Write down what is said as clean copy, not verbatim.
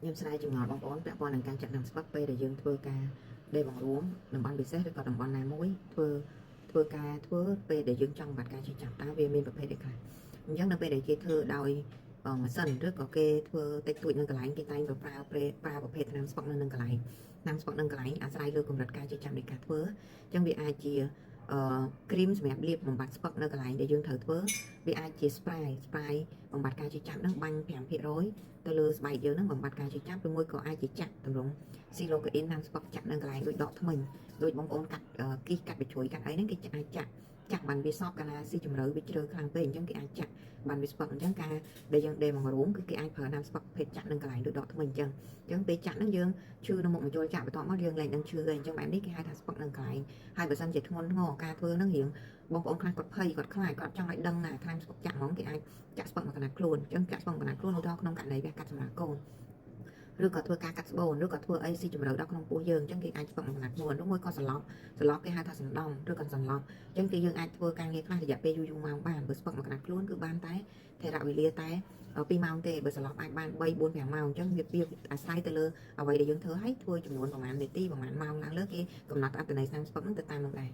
ខ្ញុំស្រាវជ្រាវបងប្អូនពាក់ព័ន្ធនឹងការចាក់ដំស្ពឹកពេលដែលយើងធ្វើការដេកបង្រួមតំបន់ពិសេសឬក៏តំបន់ណាមួយធ្វើពេលដែលយើងចង់បាត់ការជិះចាប់តើវាមានប្រភេទអីខ្លះអញ្ចឹងនៅពេលដែលគេធ្វើដោយម៉ាស៊ីនឬក៏គេធ្វើតិចតួចនៅកន្លែងគេតែងប្រើប្រភេទថ្នាំស្ពឹកនៅនឹងកន្លែងថ្នាំស្ពឹកនឹងកន្លែងអាស្រ័យលើកម្រិតការជិះចាប់នៃការធ្វើអញ្ចឹងវាអាចជាគ្រីមសម្រាប់លាបបំបត្តិស្ពឹកនៅកន្លែងដែលយើងត្រូវធ្វើវាអាចជា spray បំបត្តិការជិះចាប់នឹងបាញ់ 5% ទៅលើស្បែកយើងនឹងបំបត្តិការជិះចាប់ឬមួយក៏អាចជាចាក់ទម្រង់ស៊ីឡូកូអ៊ីនតាមស្ពឹកចាក់នៅកន្លែងដូចដកថ្មិញដូចបងប្អូនកាត់គីសកាត់បិជ្រួយកាត់អីហ្នឹងគេអាចចាក់បានវាសពកាលណាស៊ីជម្រៅវាជ្រៅខ្លាំងពេកអញ្ចឹងគេអាចចាក់បានវាស្ពឹកអញ្ចឹងការដែលយើងដេមករួមគឺគេអាចប្រើតាមស្ពឹកភេទចាក់នឹងកន្លែងដូចដកថ្មិញអញ្ចឹងពេលចាក់ហ្នឹងយើងឈឺនៅមុខមកចូលចាក់បន្ទាប់មកយើងលែងនឹងឈឺទេអញ្ចឹងបែបនេះគេហៅថាស្ពឹកនឹងកន្លែងហើយបើសិនជាធ្ងន់ធ្ងរការធ្វើហ្នឹងរៀងបងប្អូនខ្លះគាត់ភ័យគាត់ខ្លាចគាត់ចង់ឲ្យដឹងណាខាងស្ពឹកចាក់ហ្មងគេអាចចាក់ស្ពឹកមកកណ្ដាលខ្លួនអញ្ចឹងចាក់ស្ពឹកកណ្ដាលខ្លួនឧទាហរណ៍ក្នុងករណីវះកាត់សម្រាប់កូនឬក៏ធ្វើការកាត់ស្បូនឬក៏ធ្វើអីស៊ីជម្រៅដល់ក្នុងពោះយើងអញ្ចឹងគេអាចស្ពឹកមកកណ្ដាលខ្លួនឬមួយក៏សន្លប់គេហៅថាសណ្ដំឬក៏សន្លប់អញ្ចឹងគេយើងអាចធ្វើការងារខ្លះរយៈពេលយូរម៉ោងបានបើស្ពឹកមកកណ្ដាលខ្លួនគឺបានតែថេរវេលាតែ2ម៉ោងទេបើសន្លប់អាចបាន3 4 5ម៉ោងអញ្ចឹងវាអាស្រ័យទៅលើអ្វីដែលយើងធ្វើឲ្យធ្វើចំនួនប្រហែលនាទីប្រហែលម៉ោងឡើងលើគេកំណត់អត្ថន័យស្នាមស្ពឹកហ្នឹងទៅតាមនោះដែរ